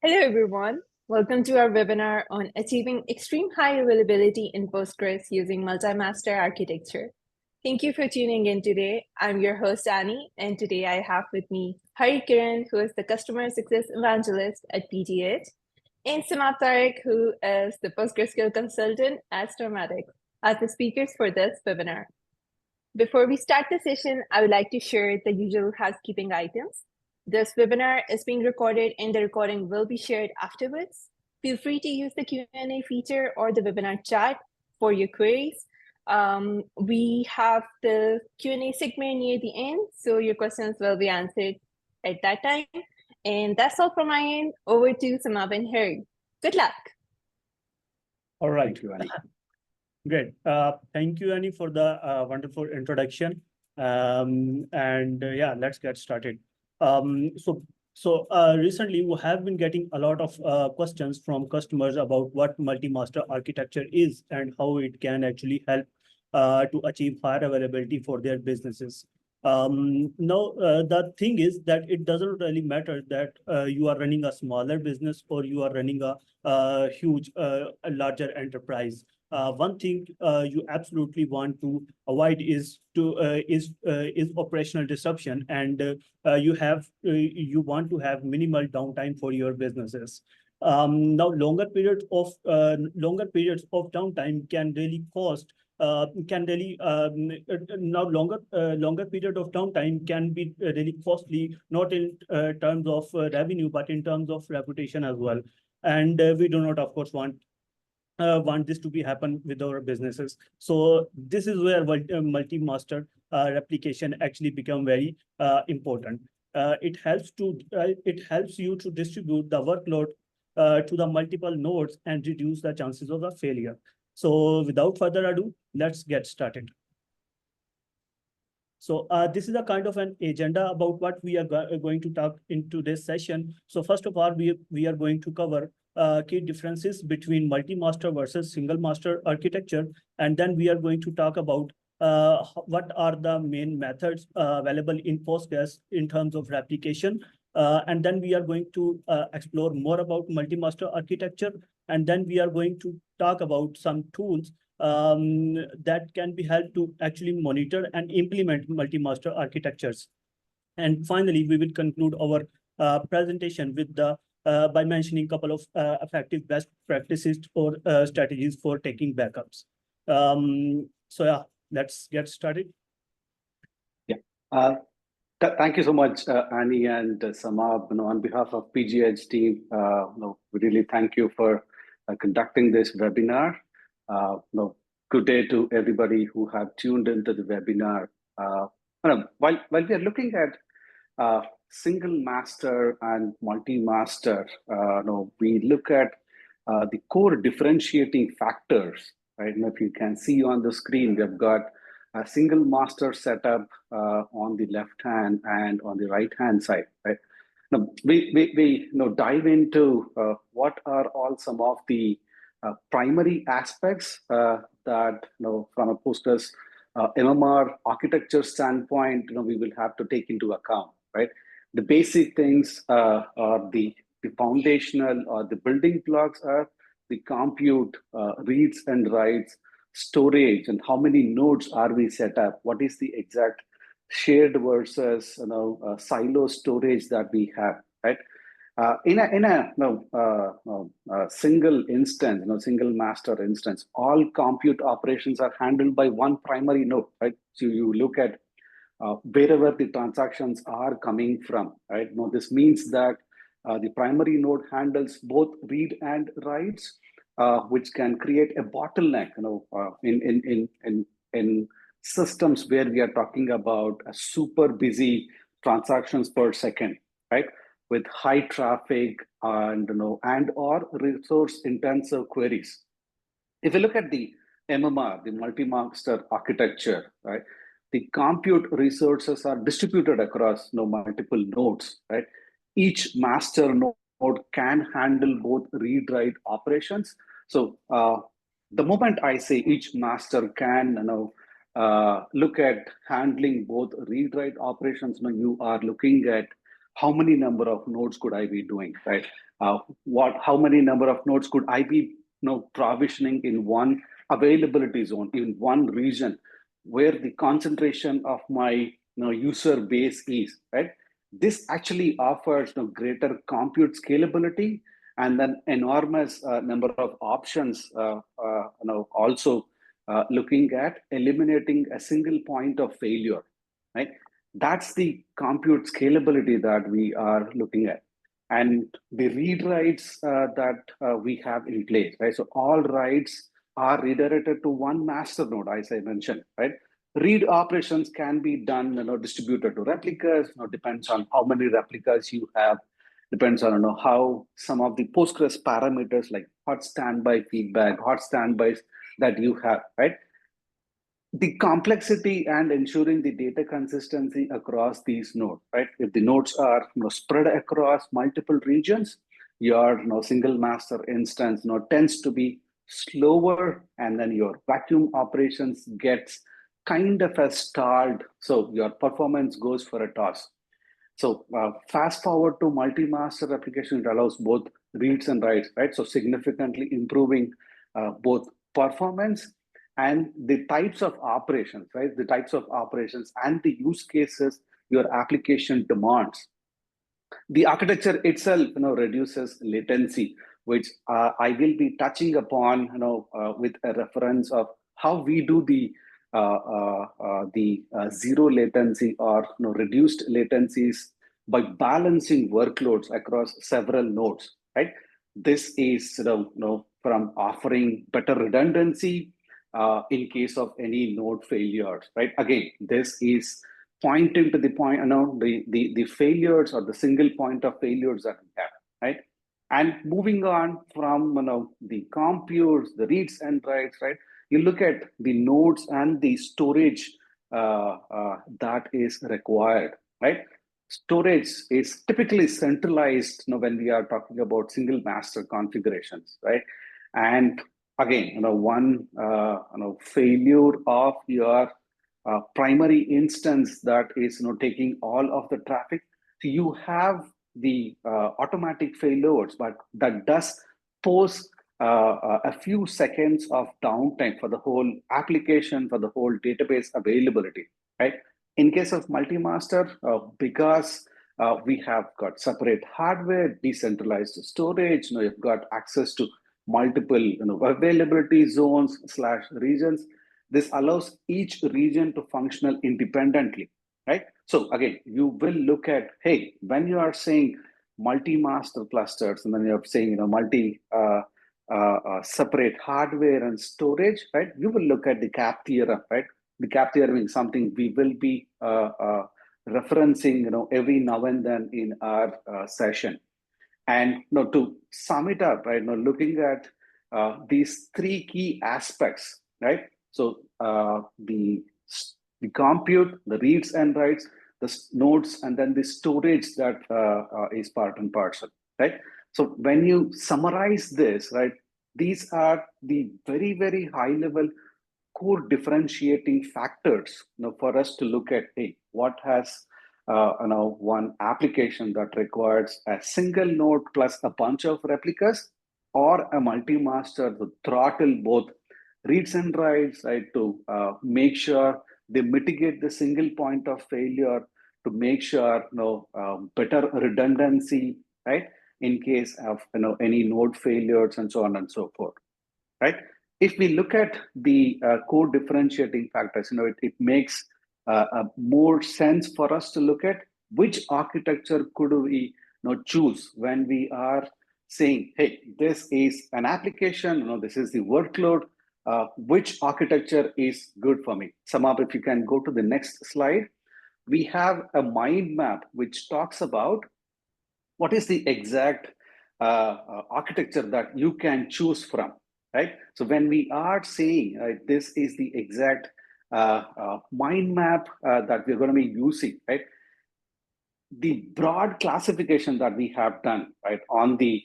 Hello, everyone. Welcome to our webinar on achieving extreme high availability in Postgres using multi-master architecture. Thank you for tuning in today. I'm your host, Annie, and today I have with me Hari Kiran, who is the Customer Success Evangelist at pgEdge, and Semab Tariq, who is the PostgreSQL Consultant at Stormatics, as the speakers for this webinar. Before we start the session, I would like to share the usual housekeeping items. This webinar is being recorded and the recording will be shared afterwards. Feel free to use the Q&A feature or the webinar chat for your queries. We have the Q&A segment near the end, so your questions will be answered at that time. And that's all from my end. Over to Semab and Hari. Good luck. All right. Thank you, Annie. Great. Thank you, Annie, for the wonderful introduction. Yeah, let's get started. Recently we have been getting a lot of questions from customers about what multi-master architecture is and how it can actually help to achieve higher availability for their businesses. The thing is that it doesn't really matter that you are running a smaller business or you are running a huge, a larger enterprise. One thing you absolutely want to avoid is operational disruption, and you want to have minimal downtime for your businesses. Now, longer periods of downtime can really cost. Longer period of downtime can be really costly, not in terms of revenue, but in terms of reputation as well. And we do not, of course, want this to be happen with our businesses. So this is where multi-master replication actually become very important. It helps you to distribute the workload to the multiple nodes and reduce the chances of the failure. So without further ado, let's get started. So this is a kind of an agenda about what we are going to talk into this session. So first of all, we are going to cover key differences between multi-master versus single master architecture. And then we are going to talk about what are the main methods available in Postgres in terms of replication. And then we are going to explore more about multi-master architecture. And then we are going to talk about some tools that can be helped to actually monitor and implement multi-master architectures. And finally, we will conclude our presentation with by mentioning a couple of effective best practices or strategies for taking backups. So yeah, let's get started. Yeah. Thank you so much, Annie and Semab. On behalf of pgEdge team, we really thank you for conducting this webinar. Good day to everybody who have tuned into the webinar. While we are looking at single master and multi-master, we look at the core differentiating factors. Right? And if you can see on the screen, we've got a single master setup on the left hand and on the right hand side. Right? Now, we dive into what are all some of the primary aspects that from a Postgres MMR architecture standpoint, we will have to take into account. Right, the basic things are the foundational or the building blocks are the compute, reads and writes, storage, and how many nodes are we set up? What is the exact shared versus silo storage that we have? Right. In a single instance, single master instance, all compute operations are handled by one primary node, right? So you look at wherever the transactions are coming from, right? Now, this means that the primary node handles both read and writes, which can create a bottleneck, in systems where we are talking about a super busy transactions per second, right? With high traffic and or resource intensive queries. If you look at the MMR, the multi-master architecture, right? The compute resources are distributed across multiple nodes, right? Each master node can handle both read-write operations. So the moment I say each master can look at handling both read-write operations, you are looking at how many number of nodes could I be doing, right? How many number of nodes could I be provisioning in one availability zone, in one region where the concentration of my user base is, right? This actually offers greater compute scalability and then enormous number of options, also looking at eliminating a single point of failure, right? That's the compute scalability that we are looking at. And the read writes that we have in place, right? So all writes are redirected to one master node, as I mentioned, right? Read operations can be done, distributed to replicas. Depends on how many replicas you have. Depends on how some of the Postgres parameters like hot standby feedback, hot standbys that you have, right? The complexity and ensuring the data consistency across these nodes, right? If the nodes are spread across multiple regions, your single master instance tends to be slower, and then your vacuum operations gets kind of a stalled, so your performance goes for a toss. So fast forward to multi-master application, it allows both reads and writes, right? So significantly improving both performance and the types of operations, right? The types of operations and the use cases your application demands. The architecture itself, reduces latency, which I will be touching upon, with a reference of how we do the zero latency or reduced latencies by balancing workloads across several nodes, right? This is from offering better redundancy in case of any node failures, right? Again, this is pointing to the point, the failures or the single point of failures that we have, right? And moving on from the computes, the reads and writes, right? You look at the nodes and the storage that is required, right? Storage is typically centralized when we are talking about single master configurations, right? And again, one failure of your primary instance that is taking all of the traffic. So you have the automatic failures, but that does pose a few seconds of downtime for the whole application, for the whole database availability, right? In case of multi-master, because we have got separate hardware, decentralized storage, you've got access to multiple availability zones / regions. This allows each region to function independently, right? So again, you will look at, hey, when you are saying multi-master clusters, and then you're saying multi separate hardware and storage, right? You will look at the CAP theorem, right? The CAP theorem is something we will be referencing, every now and then in our session. And to sum it up, right? Looking at these three key aspects, right? So the compute, the reads and writes, the nodes, and then the storage that is part and parcel, right? So when you summarize this, right, these are the very, very high level core differentiating factors for us to look at, hey, what has one application that requires a single node plus a bunch of replicas, or a multi-master to throttle both reads and writes, right, to make sure they mitigate the single point of failure, to make sure better redundancy, right, in case of any node failures and so on and so forth, right? If we look at the core differentiating factors, it makes more sense for us to look at which architecture could we choose when we are saying, hey, this is an application, this is the workload, which architecture is good for me. Semab, if you can go to the next slide. We have a mind map which talks about what is the exact architecture that you can choose from, right? So when we are saying, right, this is the exact mind map that we're going to be using, right? The broad classification that we have done, right, on the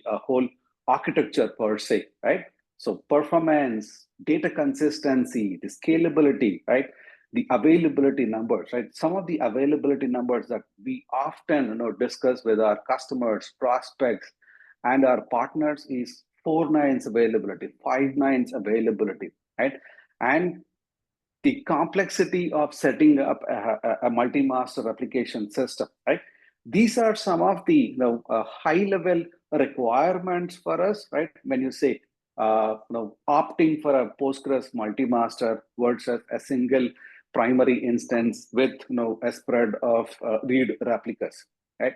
whole architecture per se, right? So performance, data consistency, the scalability, right? the availability numbers, right? Some of the availability numbers that we often discuss with our customers, prospects, and our partners is 4 nines availability, 5 nines availability, right? And the complexity of setting up a multi-master application system, right? These are some of the high-level requirements for us, right? When you say opting for a Postgres multi-master versus a single primary instance with a spread of read replicas, right?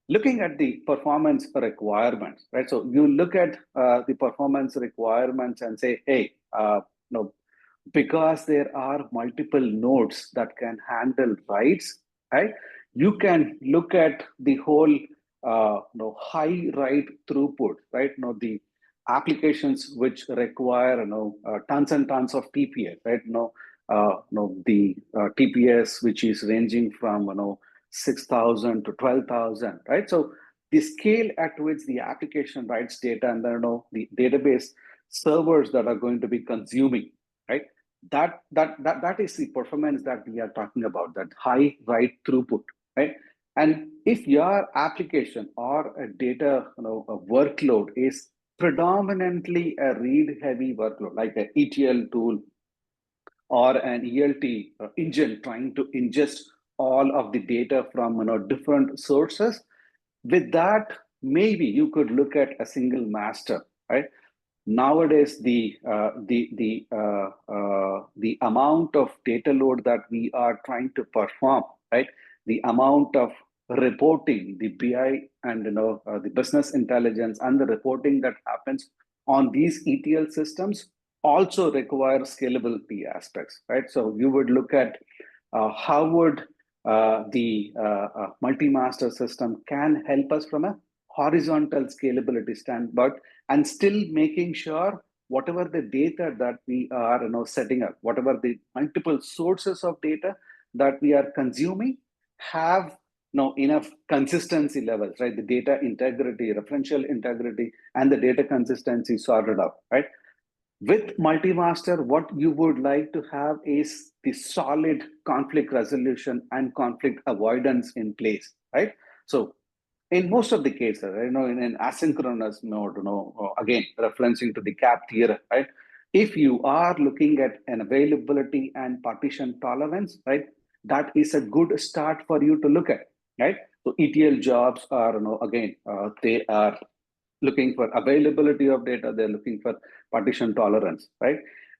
Looking at the performance requirements, right? So you look at the performance requirements and say, hey, because there are multiple nodes that can handle writes, right? You can look at the whole high write throughput, right? The applications which require tons and tons of TPS, right? The TPS which is ranging from 6,000 to 12,000, right? So the scale at which the application writes data and the database servers that are going to be consuming, right? That is the performance that we are talking about, that high write throughput, right? And if your application or a data a workload is predominantly a read-heavy workload, like an ETL tool or an ELT engine trying to ingest all of the data from different sources, with that, maybe you could look at a single master, right? Nowadays, the amount of data load that we are trying to perform, right? The amount of reporting, the BI and the business intelligence and the reporting that happens on these ETL systems also require scalability aspects, right? So you would look at how would the multi-master system can help us from a horizontal scalability standpoint, and still making sure whatever the data that we are setting up, whatever the multiple sources of data that we are consuming have enough consistency levels, right? The data integrity, referential integrity, and the data consistency sorted out, right? With multi-master, what you would like to have is the solid conflict resolution and conflict avoidance in place, right? So in most of the cases, in an asynchronous mode, again, referencing to the CAP theorem, right? If you are looking at an availability and partition tolerance, right, that is a good start for you to look at, right? So ETL jobs are, again, they are looking for availability of data, they're looking for partition tolerance, right?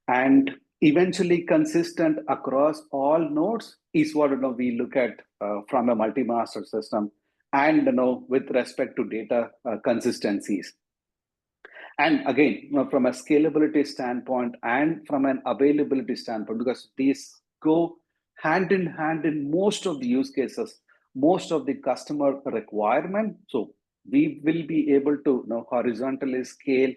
And eventually consistent across all nodes is what we look at from a multi-master system, and with respect to data consistencies. And again, from a scalability standpoint and from an availability standpoint, because these go hand in hand in most of the use cases, most of the customer requirement. So we will be able to horizontally scale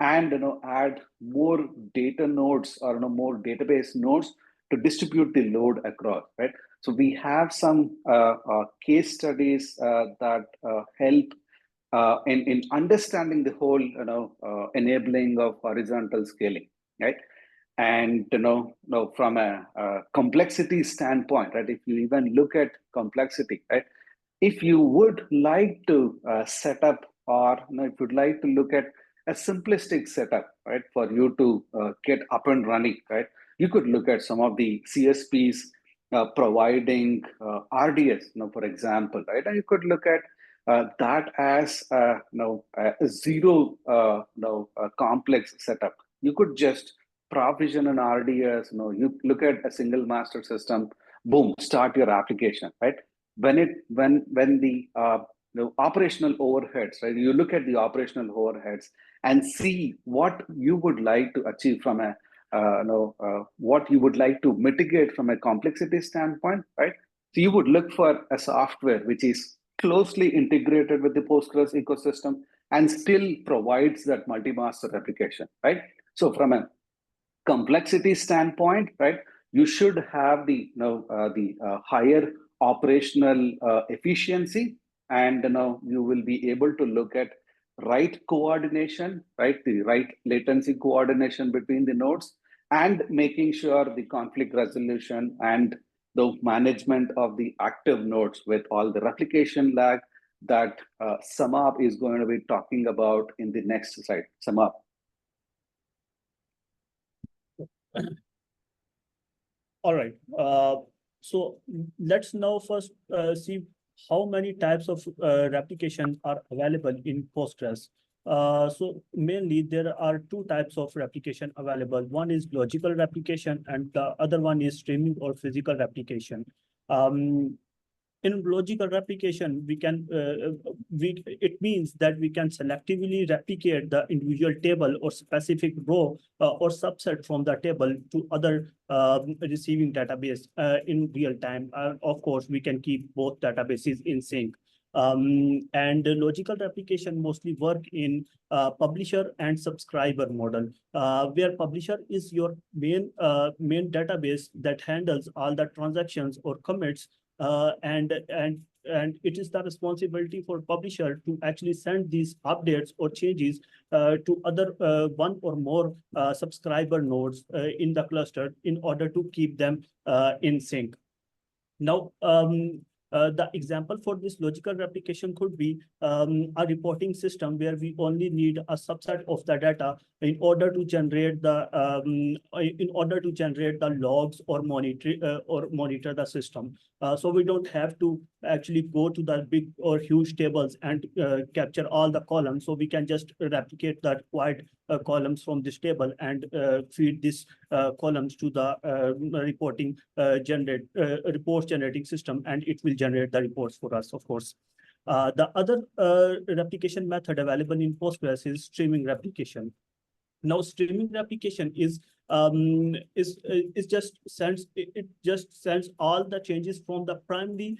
and add more data nodes or more database nodes to distribute the load across, right? So we have some case studies that help in understanding the whole enabling of horizontal scaling, right? And from a complexity standpoint, right? If you even look at complexity, right? If you would like to set up, or if you'd like to look at a simplistic setup, right, for you to get up and running, right? You could look at some of the CSPs providing RDS, for example, right? And you could look at that as a zero complex setup. You could just provision an RDS. You look at a single master system, boom, start your application, right? When the operational overheads, right? You look at the operational overheads and see what you would like to achieve from a what you would like to mitigate from a complexity standpoint, right? So you would look for a software which is closely integrated with the Postgres ecosystem and still provides that multi-master application, right? So from a complexity standpoint, right, you should have the higher operational efficiency, and you will be able to look at right coordination, right, the right latency coordination between the nodes, and making sure the conflict resolution and the management of the active nodes with all the replication lag that Semab is going to be talking about in the next slide. Semab. All right. So let's now first see how many types of replication are available in Postgres. So mainly there are two types of replication available. One is logical replication and the other one is streaming or physical replication. In logical replication, we can it means that we can selectively replicate the individual table or specific row or subset from the table to other receiving database in real time. Of course, we can keep both databases in sync. And the logical replication mostly work in publisher and subscriber model, where publisher is your main database that handles all the transactions or commits, and it is the responsibility for publisher to actually send these updates or changes to other one or more subscriber nodes in the cluster in order to keep them in sync. Now, the example for this logical replication could be a reporting system where we only need a subset of the data in order to generate the logs or monitor the system. So we don't have to actually go to the big or huge tables and capture all the columns. So we can just replicate that quiet columns from this table and feed these columns to the reports generating system, and it will generate the reports for us, of course. The other replication method available in Postgres is streaming replication. Now, streaming replication just sends all the changes from the primary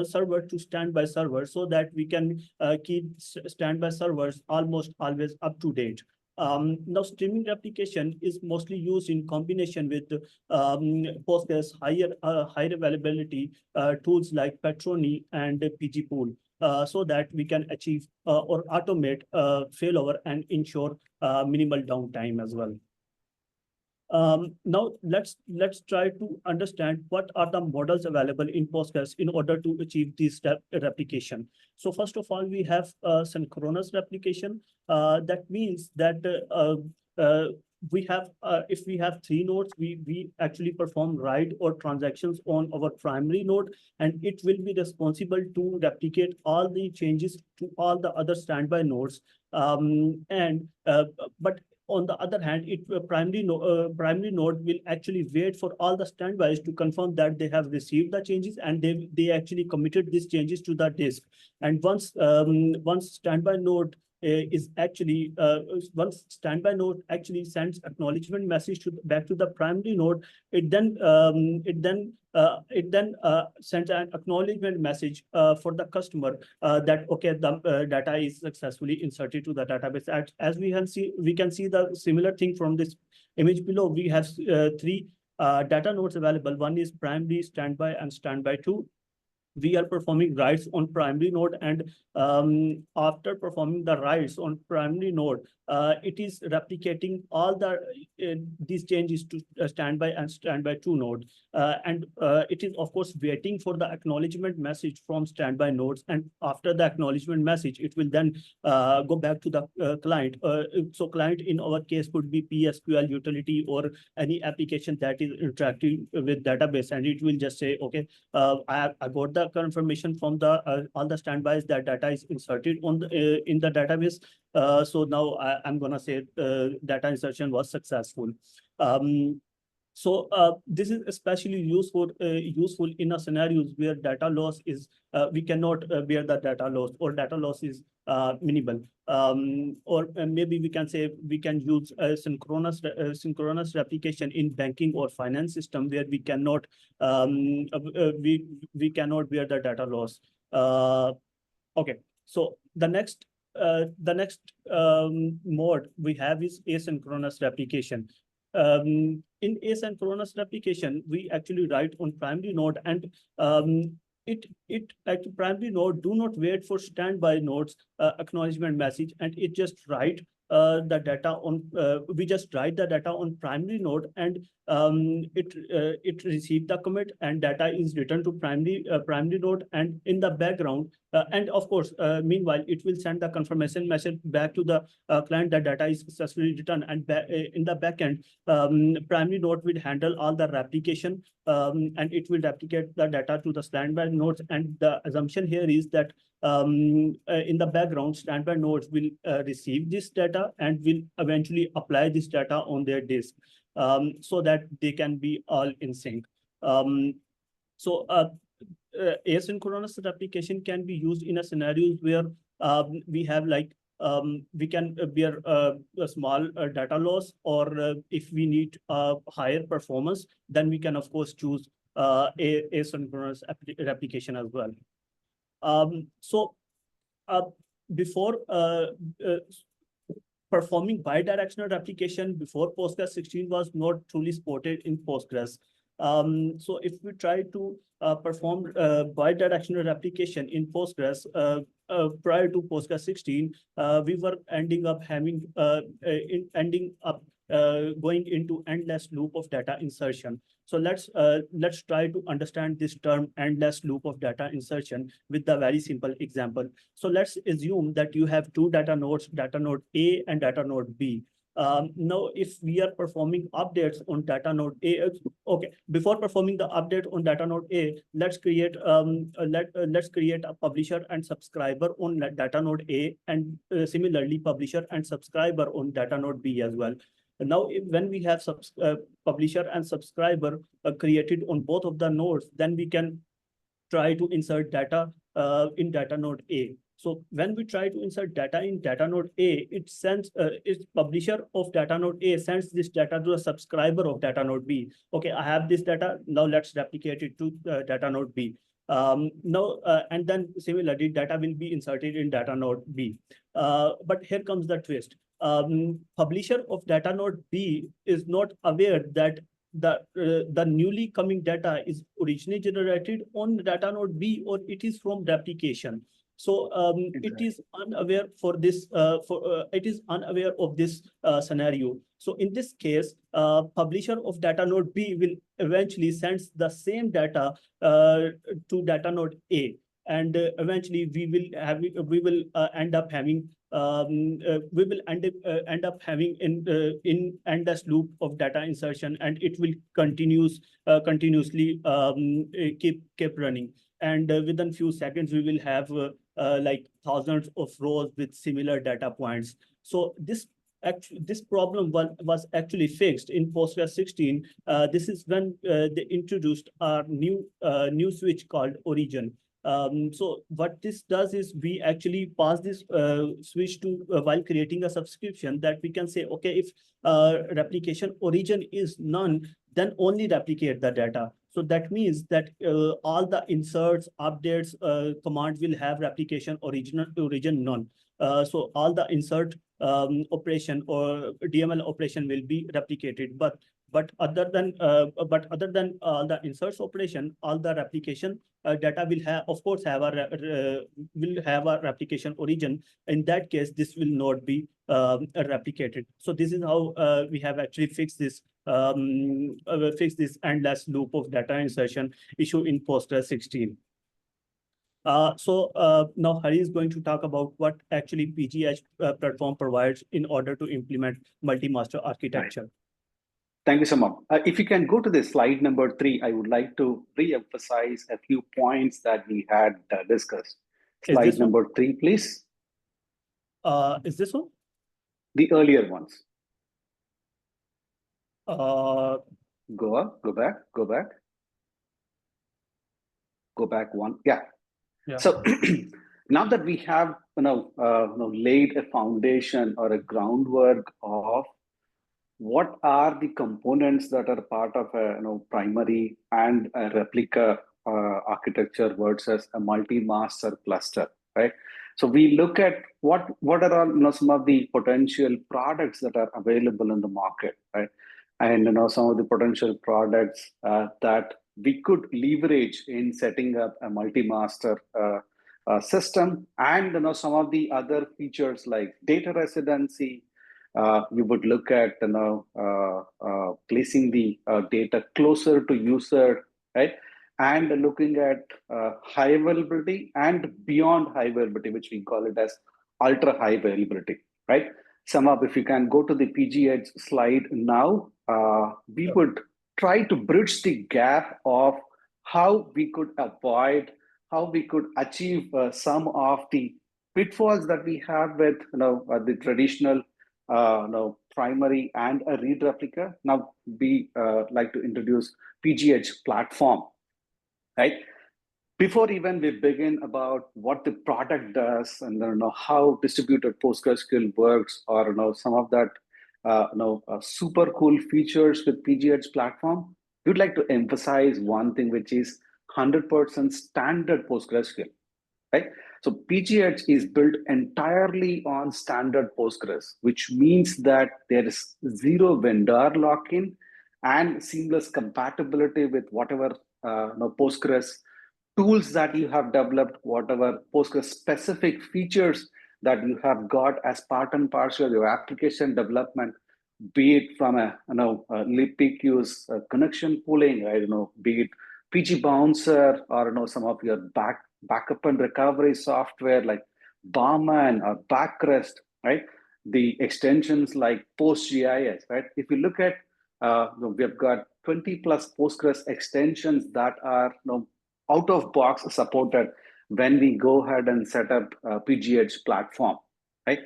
server to standby server, so that we can keep standby servers almost always up to date. Now, streaming replication is mostly used in combination with Postgres higher availability tools like Patroni and pgPool, so that we can achieve or automate failover and ensure minimal downtime as well. Now let's try to understand what are the models available in Postgres in order to achieve this replication. So first of all, we have synchronous replication. That means that we have if we have three nodes, we actually perform write or transactions on our primary node, and it will be responsible to replicate all the changes to all the other standby nodes. But on the other hand, primary node will actually wait for all the standbys to confirm that they have received the changes and they actually committed these changes to the disk. And once standby node once standby node actually sends acknowledgement message back to the primary node, it then sends an acknowledgement message for the customer that okay, the data is successfully inserted to the database. As we can see the similar thing from this image below. We have three data nodes available. One is primary, standby, and standby 2. We are performing writes on primary node, and after performing the writes on primary node, it is replicating all these changes to standby and standby 2 node, and it is of course waiting for the acknowledgement message from standby nodes, and after the acknowledgement message, it will then go back to the client. So client in our case could be PSQL utility or any application that is interacting with database, and it will just say, okay, I got the confirmation from the all the standbys that data is inserted on the in the database. So now I'm gonna say data insertion was successful. So this is especially useful in a scenarios where data loss is we cannot bear the data loss, or data loss is minimal. Or maybe we can say we can use a synchronous replication in banking or finance system where we cannot we cannot bear the data loss. Okay, so the next mode we have is asynchronous replication. In asynchronous replication, we actually write on primary node, and it at primary node do not wait for standby nodes acknowledgement message, and it just write the data on, we just write the data on primary node, and it received the commit, and data is returned to primary node, and in the background, and of course, meanwhile, it will send the confirmation message back to the client that data is successfully returned, and in the backend, primary node will handle all the replication, and it will replicate the data to the standby nodes. And the assumption here is that in the background, standby nodes will receive this data and will eventually apply this data on their disk, so that they can be all in sync. Asynchronous replication can be used in a scenarios where we have like we can bear a small data loss, or if we need higher performance, then we can of course choose asynchronous replication as well. Before performing bidirectional replication, before Postgres 16 was not truly supported in Postgres. So if we try to perform bidirectional replication in Postgres prior to Postgres 16, we were ending up having going into endless loop of data insertion. So let's try to understand this term endless loop of data insertion with a very simple example. So let's assume that you have two data nodes, data node A and data node B. Now, if we are performing updates on data node A, okay, before performing the update on data node A, let's create a publisher and subscriber on data node A, and similarly publisher and subscriber on data node B as well. Now, when we have publisher and subscriber created on both of the nodes, then we can try to insert data in data node A. So when we try to insert data in data node A, it sends its publisher of data node A sends this data to the subscriber of data node B. Okay, I have this data. Now let's replicate it to data node B. And then similarly, data will be inserted in data node B. But here comes the twist. Publisher of data node B is not aware that the newly coming data is originally generated on data node B, or it is from replication. So it is unaware for this. It is unaware of this scenario. So in this case, publisher of data node B will eventually sends the same data to data node A, and eventually we will end up having in endless loop of data insertion, and it will continuously keep running. And within few seconds, we will have like thousands of rows with similar data points. So this problem was actually fixed in Postgres 16. This is when they introduced a new switch called origin. So what this does is we actually pass this switch to while creating a subscription, that we can say, okay, if replication origin is none, then only replicate the data. So that means that all the inserts, updates, command will have replication origin none. So all the insert operation or DML operation will be replicated, but other than the inserts operation, all the replication data will have, of course, have a replication origin. In that case, this will not be replicated. So this is how we have actually fixed this endless loop of data insertion issue in Postgres 16. Now Hari is going to talk about what actually pgEdge platform provides in order to implement multi-master architecture. Right. Thank you, Semab. If you can go to the slide number 3, I would like to re-emphasize a few points that we had discussed. Slide number 3, please. Is this one? The earlier ones. Go up, go back one. Yeah. So now that we have laid a foundation or a groundwork of what are the components that are part of a primary and a replica architecture versus a multi-master cluster, right? So we look at what are all, some of the potential products that are available in the market, right? And some of the potential products that we could leverage in setting up a multi-master system, and some of the other features like data residency, you would look at placing the data closer to user, right? And looking at high availability and beyond high availability, which we call it as ultra high availability, right? Samab, if you can go to the pgEdge slide now, we would try to bridge the gap of how we could avoid, how we could achieve some of the pitfalls that we have with the traditional primary and a read replica. Now we like to introduce pgEdge platform, right? Before even we begin about what the product does and how distributed PostgreSQL works, or some of that super cool features with pgEdge platform, we'd like to emphasize one thing, which is 100% standard PostgreSQL, right? So pgEdge is built entirely on standard Postgres, which means that there is zero vendor lock-in and seamless compatibility with whatever Postgres tools that you have developed, whatever Postgres specific features that you have got as part and parcel of your application development, be it from a libpq's connection pooling, right? Be it PG Bouncer or some of your backup and recovery software like Barman or Backrest, right? The extensions like PostgIS, right? If you look at, we've got 20 plus Postgres extensions that are out of box supported when we go ahead and set up a pgEdge platform, right?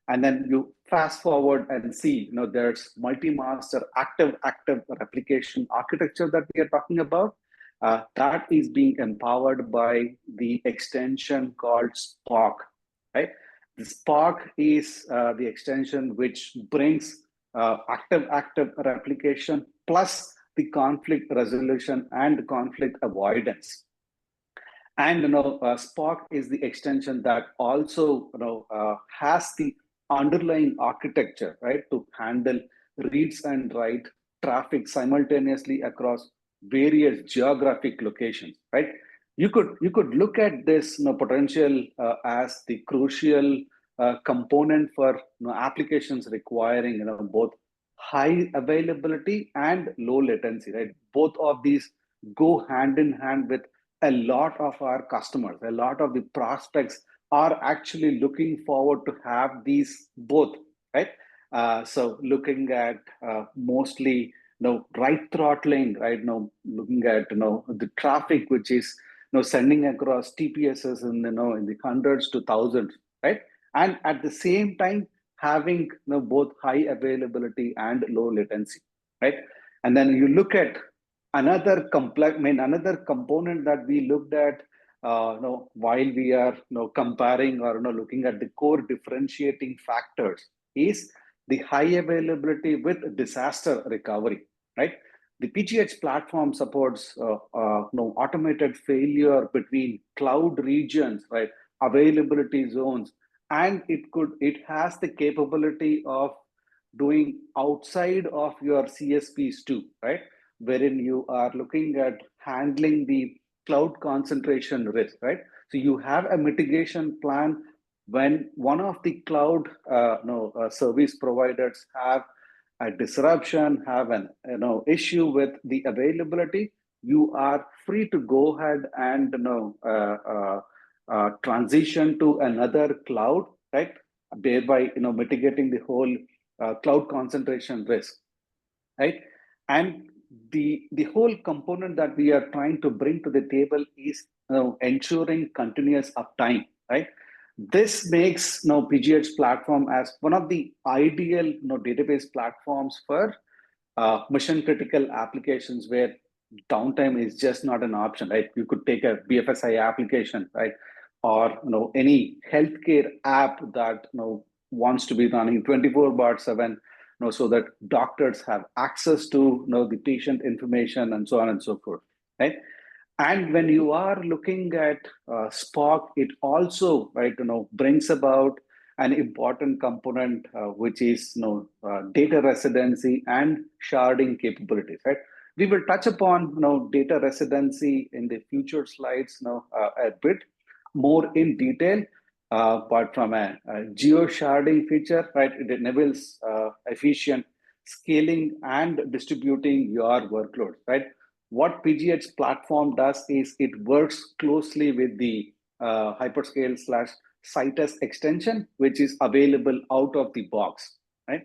And then you fast forward and see, there's multi-master active replication architecture that we are talking about. That is being empowered by the extension called Spark, right? The Spark is the extension which brings active replication plus the conflict resolution and conflict avoidance. And Spark is the extension that also has the underlying architecture, right, to handle reads and write traffic simultaneously across various geographic locations, right? You could look at this potential as the crucial component for applications requiring both high availability and low latency, right? Both of these go hand in hand with a lot of our customers. A lot of the prospects are actually looking forward to have these both, right? So looking at mostly right throttling, right? Looking at the traffic which is sending across TPSs in the hundreds to thousands, right? And at the same time having both high availability and low latency, right? And then you look at another another component that we looked at while we are comparing or looking at the core differentiating factors is the high availability with disaster recovery, right? The pgEdge platform supports automated failure between cloud regions, right? Availability zones, and it has the capability of doing outside of your CSPs too, right? Wherein you are looking at handling the cloud concentration risk, right? So you have a mitigation plan when one of the cloud service providers have a disruption, have an issue with the availability. You are free to go ahead and transition to another cloud, right? Thereby mitigating the whole cloud concentration risk, right? And the whole component that we are trying to bring to the table is ensuring continuous uptime, right? This makes pgEdge platform as one of the ideal database platforms for mission critical applications where downtime is just not an option, right? You could take a BFSI application, right? Or any healthcare app that wants to be running 24/7, so that doctors have access to the patient information and so on and so forth, right? And when you are looking at Spark, it also brings about an important component, which is data residency and sharding capabilities, right? We will touch upon data residency in the future slides a bit more in detail. but from a geo-sharding feature, right, it enables efficient scaling and distributing your workload, right? What pgEdge platform does is it works closely with the hyperscale slash Citus extension, which is available out of the box, right?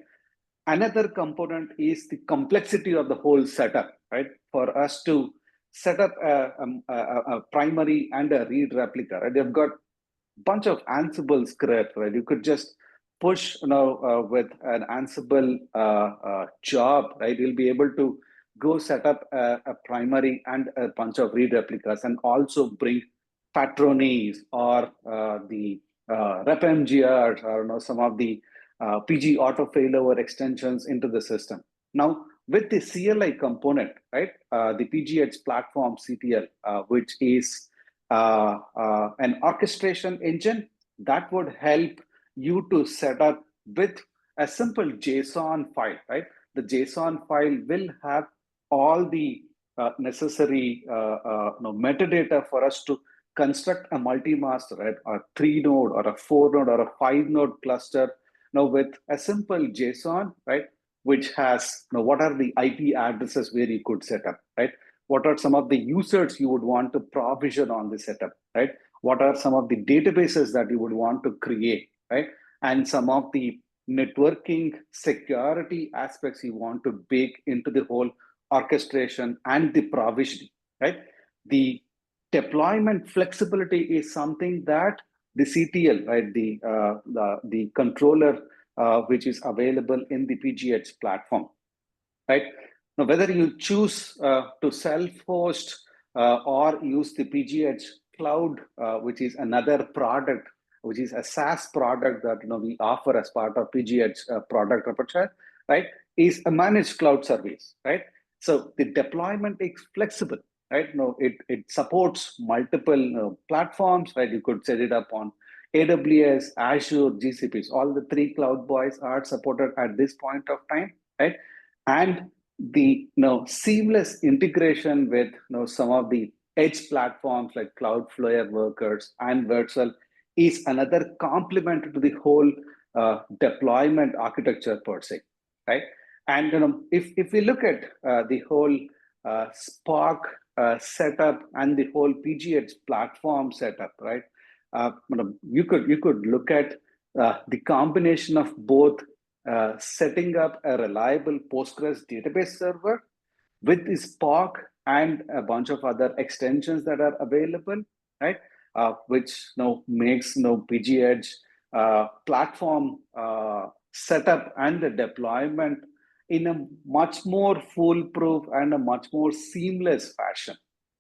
Another component is the complexity of the whole setup, right? For us to set up a primary and a read replica, right? They've got bunch of Ansible script, right? You could just push, with an Ansible job, right? You'll be able to go set up a primary and a bunch of read replicas, and also bring patronies or the repmgr, or some of the PG auto failover extensions into the system. Now, with the CLI component, right, the pgEdge platform CTL, which is an orchestration engine that would help you to set up with a simple JSON file, right? The JSON file will have all the necessary metadata for us to construct a multi-master, right? A 3-node or a 4-node or a 5-node cluster, with a simple JSON, right? Which has, what are the IP addresses where you could set up, right? What are some of the users you would want to provision on the setup, right? What are some of the databases that you would want to create, right? And some of the networking security aspects you want to bake into the whole orchestration and the provisioning, right? The deployment flexibility is something that the CTL, right, the controller, which is available in the pgEdge platform, right? Now, whether you choose to self-host or use the pgEdge cloud, which is another product, which is a SaaS product that we offer as part of pgEdge product repertoire, right, is a managed cloud service, right? So the deployment is flexible, right? No, it supports multiple platforms, right? You could set it up on AWS, Azure, GCPs. All the three cloud boys are supported at this point of time, right? And the seamless integration with some of the edge platforms like Cloudflare Workers and Virtual is another complement to the whole deployment architecture per se, right? And if we look at the whole Spark setup and the whole pgEdge platform setup, right? You could look at the combination of both setting up a reliable Postgres database server with the Spark and a bunch of other extensions that are available, right? Which makes pgEdge platform setup and the deployment in a much more foolproof and a much more seamless fashion,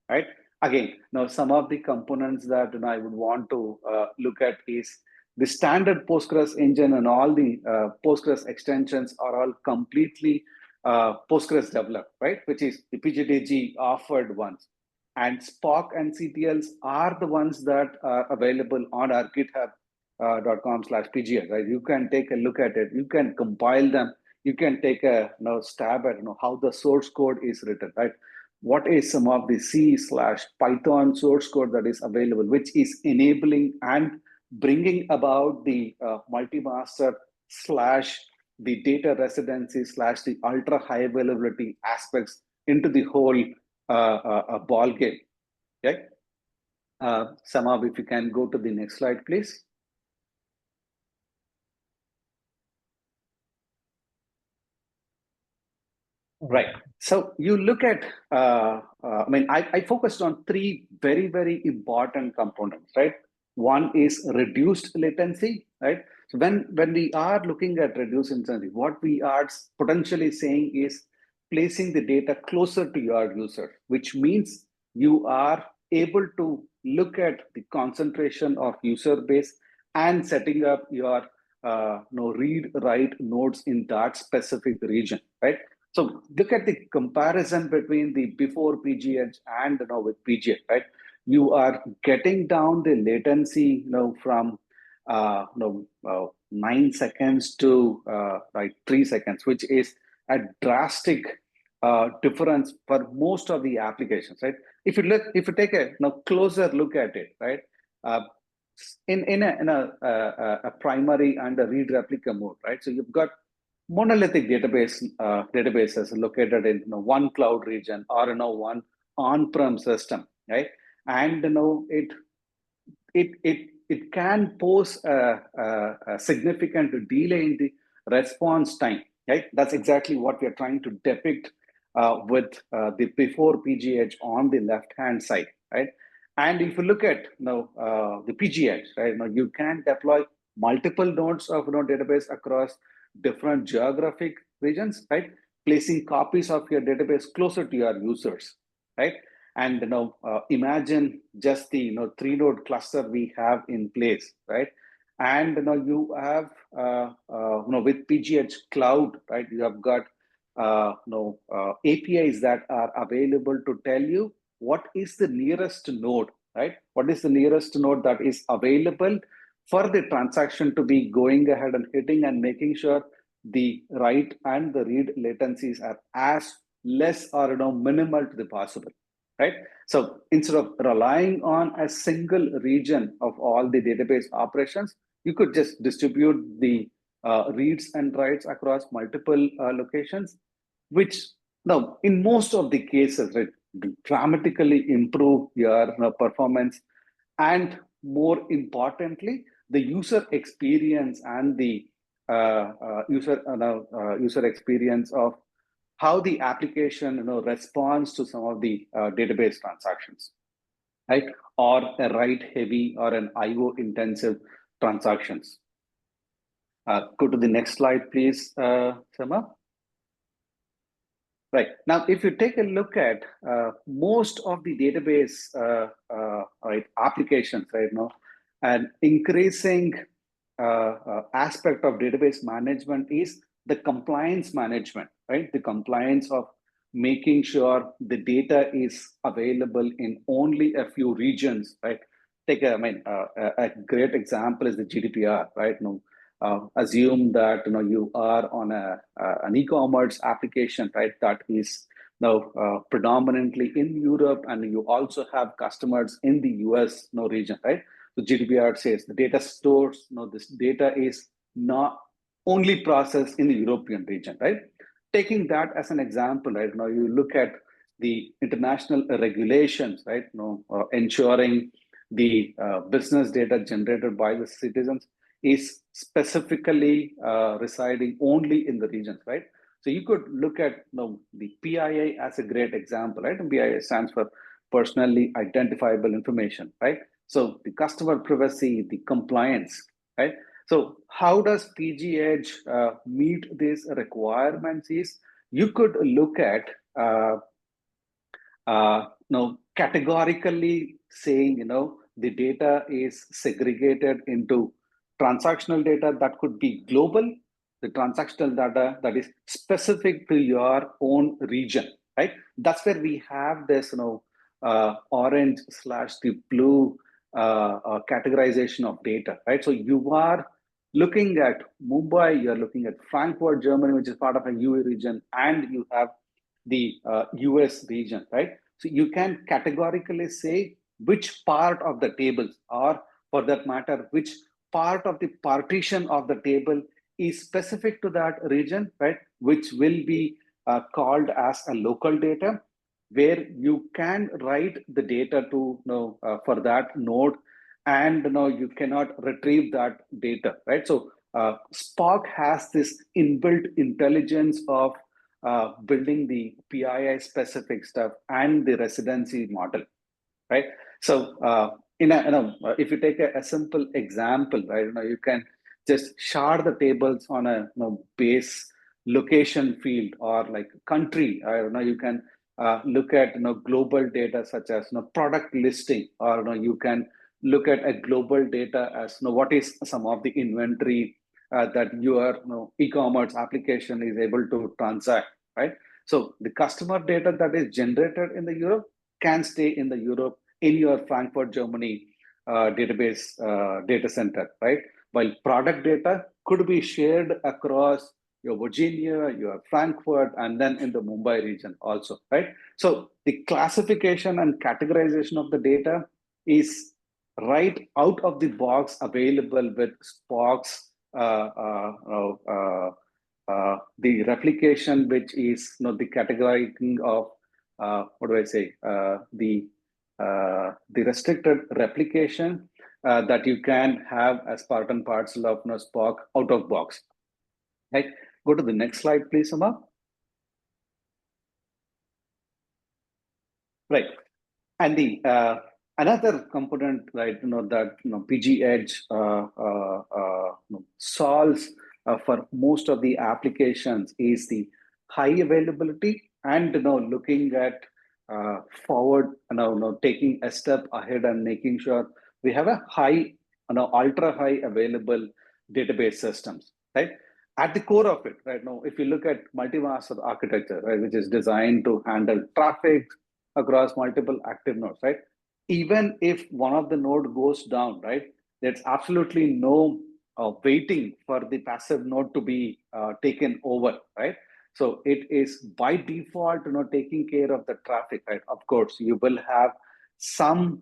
right? Again, now some of the components that I would want to look at is the standard Postgres engine, and all the Postgres extensions are all completely Postgres developed, right? Which is the pgDG offered ones. And Spark and CTLs are the ones that are available on our github.com/pgEdge, right? You can take a look at it. You can compile them. You can take a stab at how the source code is written, right? What is some of the C/Python source code that is available, which is enabling and bringing about the multi-master / the data residency / the ultra high availability aspects into the whole ball game. Okay, Semab, if you can go to the next slide, please. Right. So you look at, I focused on three very, very important components, right? One is reduced latency, right? So when we are looking at reduced latency, what we are potentially saying is placing the data closer to your user, which means you are able to look at the concentration of user base and setting up your read write nodes in that specific region, right? So look at the comparison between the before pgEdge and with pgEdge, right? You are getting down the latency from 9 seconds to 3 seconds, which is a drastic difference for most of the applications, right? If you take a closer look at it, right? a primary and a read replica mode, right? So you've got monolithic databases located in one cloud region or one on-prem system, right? And it can pose a significant delay in the response time, right? That's exactly what we're trying to depict with the before pgEdge on the left-hand side, right? And if you look at the pgEdge, right? You can deploy multiple nodes of database across different geographic regions, right? Placing copies of your database closer to your users, right? And imagine just the 3-node cluster we have in place, right? And you have with pgEdge Cloud, right? You have got APIs that are available to tell you what is the nearest node, right? What is the nearest node that is available for the transaction to be going ahead and hitting and making sure the write and the read latencies are as less or minimal to the possible, right? So instead of relying on a single region of all the database operations, you could just distribute the reads and writes across multiple locations, which now in most of the cases, right, dramatically improve your performance, and more importantly, the user experience and the user experience of how the application responds to some of the database transactions, right? Or a write heavy or an IO intensive transactions. Go to the next slide, please, Semab. Right, now if you take a look at most of the database right, applications right now, an increasing aspect of database management is the compliance management, right? The compliance of making sure the data is available in only a few regions, right? Take a great example is the GDPR, right? Assume that you are on an e-commerce application, right? That is now predominantly in Europe, and you also have customers in the US region, right? So GDPR says the data stores, this data is not only processed in the European region, right? Taking that as an example, right? Now you look at the international regulations, right? Ensuring the business data generated by the citizens is specifically residing only in the regions, right? So you could look at the PII as a great example, right? And PII stands for personally identifiable information, right? So the customer privacy, the compliance, right? So how does pgEdge meet these requirements is you could look at categorically saying, the data is segregated into transactional data that could be global, the transactional data that is specific to your own region, right? That's where we have this, orange / the blue categorization of data, right? So you are looking at Mumbai, you're looking at Frankfurt, Germany, which is part of a UE region, and you have the US region, right? So you can categorically say which part of the table, or for that matter, which part of the partition of the table is specific to that region, right? Which will be called as a local data, where you can write the data to for that node, and you cannot retrieve that data, right? So Spark has this inbuilt intelligence of building the PII specific stuff and the residency model, right? So if you take a simple example, right, you can just shard the tables on a base location field, or like country. You can look at global data such as product listing, or you can look at a global data as what is some of the inventory that your e-commerce application is able to transact, right? So the customer data that is generated in the Europe can stay in the Europe in your Frankfurt, Germany database data center, right? While product data could be shared across your Virginia, your Frankfurt, and then in the Mumbai region also, right? So the classification and categorization of the data is right out of the box available with Spock's the replication, which is the categorizing of what do I say the restricted replication that you can have as part and parcel of Spock out of box. Right. Go to the next slide, please, Amma. Right. And the another component, right, that pgEdge solves for most of the applications is the high availability and looking at forward, taking a step ahead and making sure we have a high, ultra high available database systems, right? At the core of it, right now, if you look at multi-master architecture, right, which is designed to handle traffic across multiple active nodes, right? Even if one of the node goes down, right, there's absolutely no waiting for the passive node to be taken over, right? So it is by default, taking care of the traffic, right? Of course, you will have some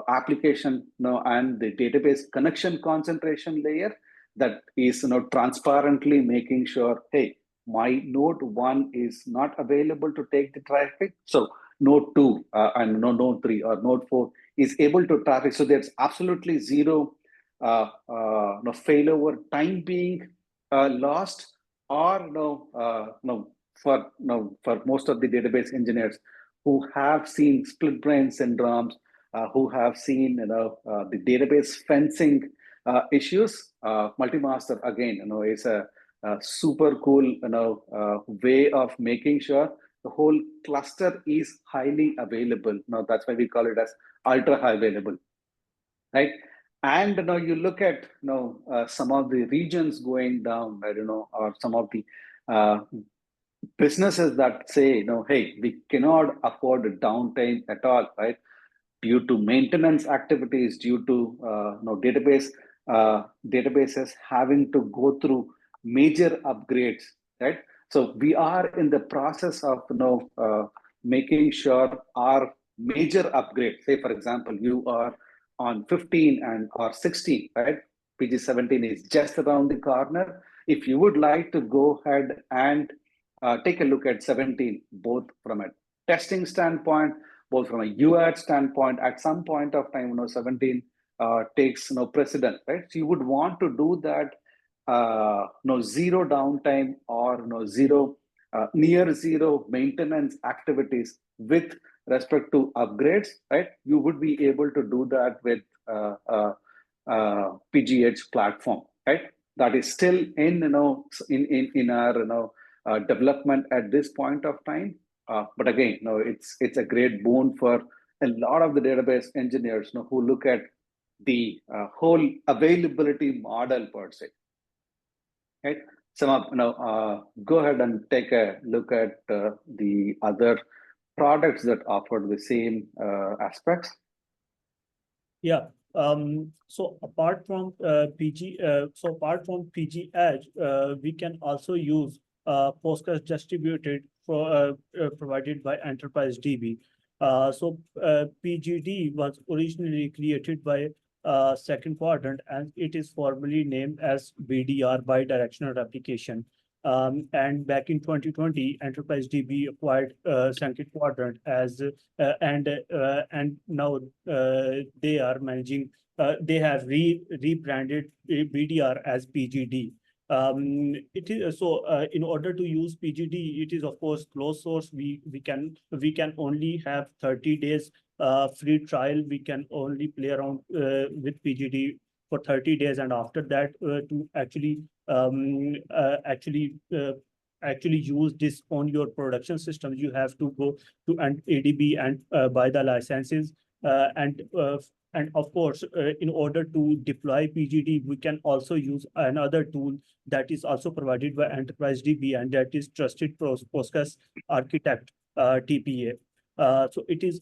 application, and the database connection concentration layer that is, transparently making sure, hey, my node 1 is not available to take the traffic. So node 2 and node 3 or node 4 is able to traffic. So there's absolutely zero failover time being lost, or for most of the database engineers who have seen split brain syndromes, who have seen the database fencing issues. Multi-master again, is a super cool way of making sure the whole cluster is highly available. Now that's why we call it as ultra high available, right? And now you look at some of the regions going down, right, or some of the businesses that say, hey, we cannot afford a downtime at all, right? Due to maintenance activities, due to databases having to go through major upgrades, right? So we are in the process of making sure our major upgrade, say for example, you are on 15 and or 16, right? PG 17 is just around the corner. If you would like to go ahead and take a look at 17, both from a testing standpoint, both from a UAT standpoint, at some point of time, 17 takes precedent, right? So you would want to do that zero downtime or zero near zero maintenance activities with respect to upgrades, right? You would be able to do that with pgEdge platform, right? That is still in in our development at this point of time. But again, it's a great boon for a lot of the database engineers who look at the whole availability model per se. Right? Semab, go ahead and take a look at the other products that offer the same aspects. Yeah. So apart from pgEdge, we can also use Postgres distributed for provided by Enterprise DB. PGD was originally created by Second Quadrant, and it is formally named as BDR, bidirectional replication. And back in 2020, Enterprise DB acquired Second Quadrant as and now they are managing. They have rebranded BDR as PGD. It is so in order to use PGD, it is of course closed source. We can only have 30 days free trial. We can only play around with PGD for 30 days, and after that to actually use this on your production systems, you have to go to an ADB and buy the licenses. And of course, in order to deploy PGD, we can also use another tool that is also provided by Enterprise DB, and that is Trusted Postgres Architect, TPA. So it is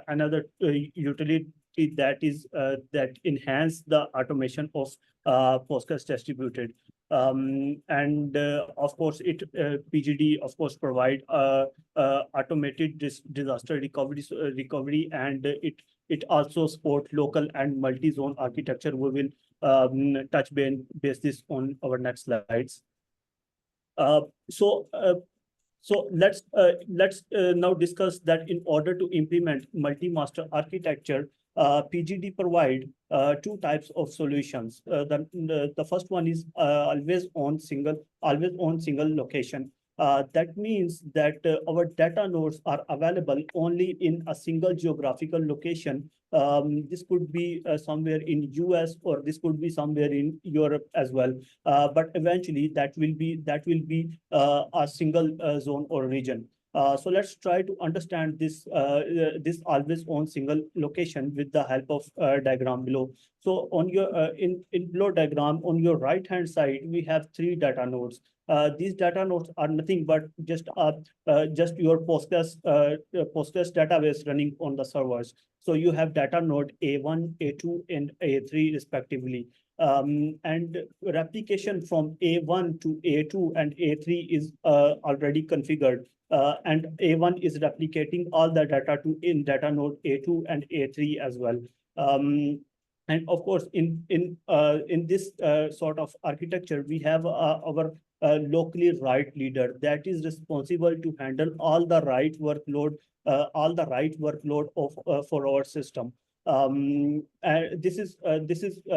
another utility that enhance the automation of Postgres distributed. Of course, PGD of course provide automated disaster recovery, and it also support local and multi-zone architecture. We will touch base this on our next slides. Uh, so uh, so let's now discuss that in order to implement multi-master architecture, PGD provide two types of solutions. The first one is always on single location. That means that our data nodes are available only in a single geographical location. This could be somewhere in US, or this could be somewhere in Europe as well. But eventually that will be a single zone or region. So let's try to understand this always on single location with the help of diagram below. So on your in below diagram, on your right hand side, we have three data nodes. These data nodes are nothing but just your Postgres database running on the servers. So you have data node A1, A2, and A3 respectively. And replication from A1 to A2 and A3 is already configured. And A1 is replicating all the data in data node A2 and A3 as well. And of course, in this sort of architecture, we have our locally write leader that is responsible to handle all the write workload of for our system. This is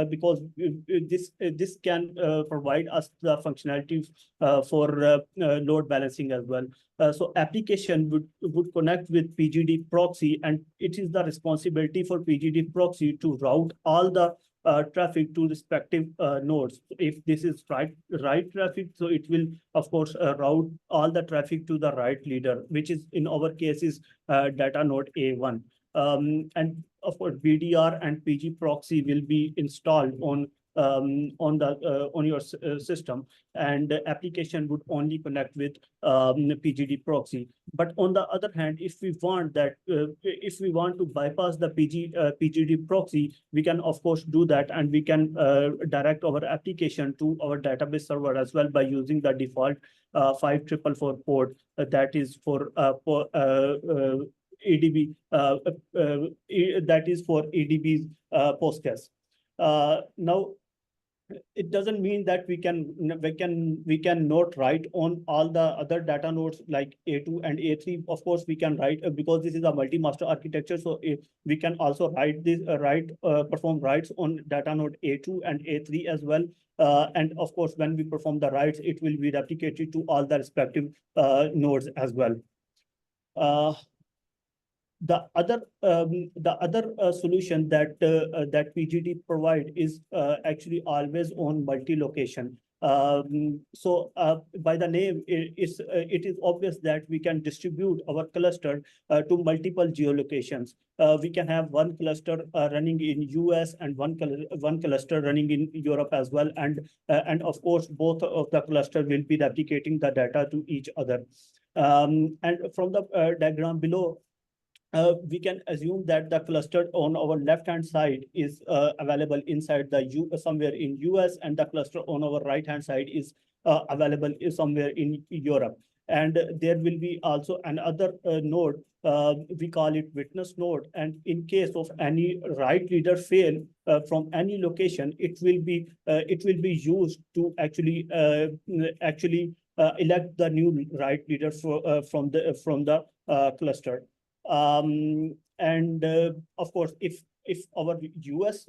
because this can provide us the functionality for load balancing as well. So application would connect with PGD proxy, and it is the responsibility for PGD proxy to route all the traffic to respective nodes. If this is write traffic, so it will of course route all the traffic to the write leader, which is in our case is data node A1. And of course, BDR and PG proxy will be installed on your system, and the application would only connect with PGD proxy. But on the other hand, if we want to bypass the PGD proxy, we can of course do that, and we can direct our application to our database server as well by using the default 5444 port that is for ADB, that is for ADB's Postgres. Now, it doesn't mean that we can not write on all the other data nodes like A2 and A3. Of course, we can write because this is a multi-master architecture. So we can also perform writes on data node A2 and A3 as well. And of course, when we perform the writes, it will be replicated to all the respective nodes as well. The other solution that PGD provide is actually always on multi-location. By the name, it is obvious that we can distribute our cluster to multiple geolocations. We can have one cluster running in US and one cluster running in Europe as well, and of course both of the cluster will be replicating the data to each other. And from the diagram below, we can assume that the cluster on our left-hand side is available inside somewhere in US, and the cluster on our right-hand side is available somewhere in Europe. And there will be also another node, we call it witness node. And in case of any write leader fail from any location, it will be used to actually elect the new write leader from the cluster. Of course, if our US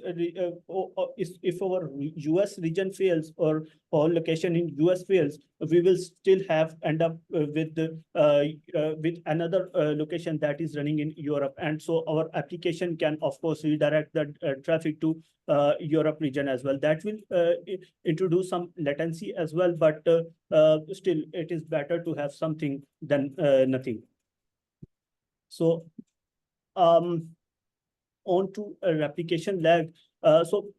region fails, or location in US fails, we will still end up with another location that is running in Europe, and so our application can of course redirect the traffic to Europe region as well. That will introduce some latency as well, but still it is better to have something than nothing. So on to replication lag. So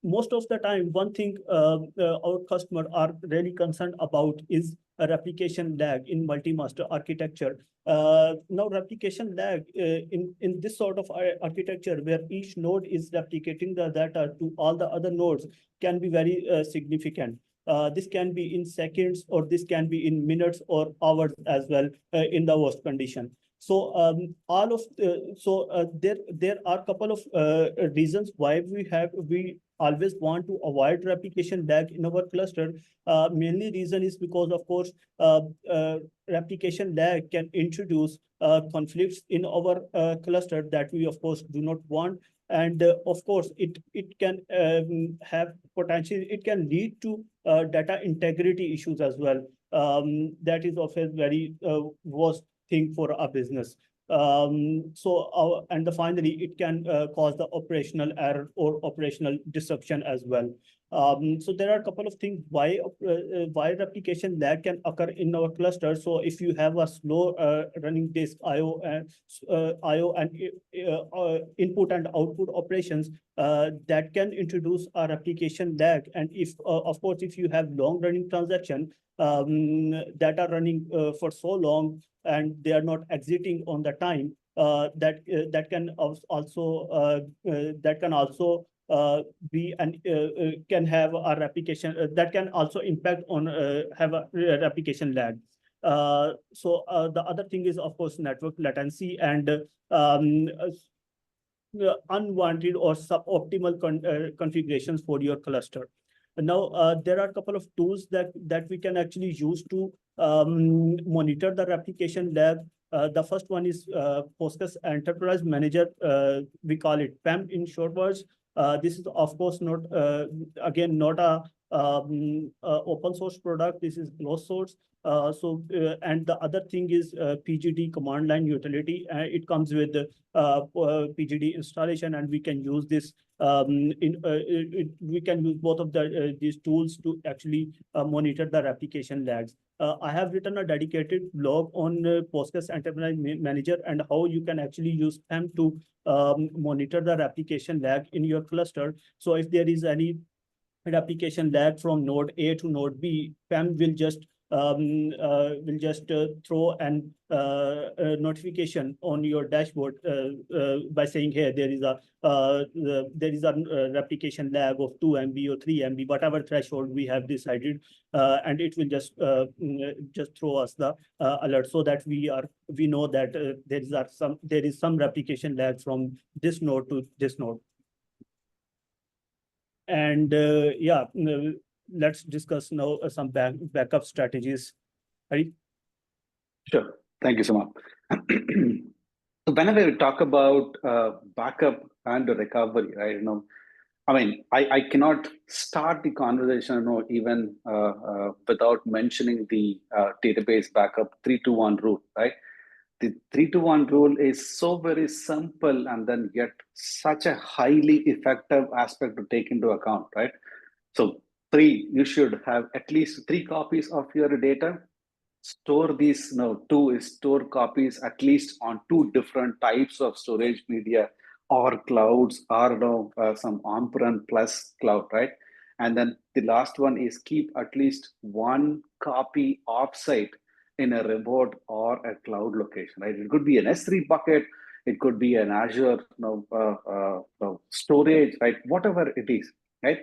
most of the time, one thing our customers are really concerned about is a replication lag in multi-master architecture. Now, replication lag in this sort of architecture, where each node is replicating the data to all the other nodes, can be very significant. This can be in seconds, or this can be in minutes or hours as well, in the worst condition. So there are a couple of reasons why we always want to avoid replication lag in our cluster. Mainly reason is because, of course, replication lag can introduce conflicts in our cluster that we, of course, do not want. And of course, it can have potential. It can lead to data integrity issues as well. That is of a very worst thing for a business. Finally, it can cause the operational error or operational disruption as well. So there are a couple of things why replication lag can occur in our cluster. So if you have a slow running disk IO and input and output operations, that can introduce a replication lag. And if of course, if you have long running transaction that are running for so long and they are not exiting on the time, that can also be and can have a replication that can also impact on have a replication lag. The other thing is, of course, network latency and unwanted or suboptimal configurations for your cluster. Now, there are a couple of tools that we can actually use to monitor the replication lag. The first one is Postgres Enterprise Manager. We call it PEM in short words. This is, of course, not again not a open source product. This is closed source. And the other thing is pgEdge command line utility. It comes with pgEdge installation, and we can use this. We can use both of these tools to actually monitor the replication lags. I have written a dedicated blog on Postgres Enterprise Manager and how you can actually use PEM to monitor the replication lag in your cluster. So if there is any replication lag from node A to node B, PEM will just throw an notification on your dashboard by saying, hey, there is a replication lag of 2 MB or 3 MB, whatever threshold we have decided, and it will just throw us the alert, so that we know that there is some replication lag from this node to this node. And yeah, let's discuss now some backup strategies. Hari? Sure. Thank you, Semab. So whenever we talk about backup and recovery, right? I mean, I cannot start the conversation, even without mentioning the database backup 3-2-1 rule, right? The 3-2-1 rule is so very simple, and then yet such a highly effective aspect to take into account, right? So 3, you should have at least 3 copies of your data. Store these, 2 is store copies at least on 2 different types of storage media or clouds, or some on-prem plus cloud, right? And then the last one is keep at least 1 copy offsite in a remote or a cloud location, right? It could be an S3 bucket, it could be an Azure storage, right? Whatever it is, right?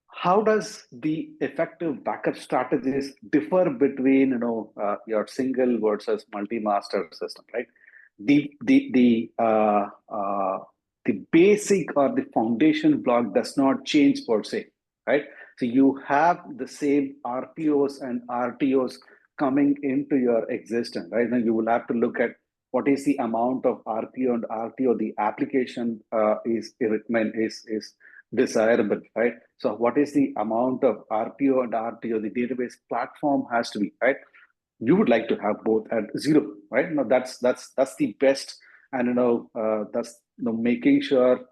How does the effective backup strategies differ between your single versus multi-master system, right? The basic or the foundation block does not change per se, right? So you have the same RPOs and RTOs coming into your existence, right? Now you will have to look at what is the amount of RPO and RTO the application is desirable, right? So what is the amount of RPO and RTO the database platform has to be, right? You would like to have both at 0, right? Now that's the best, and that's making sure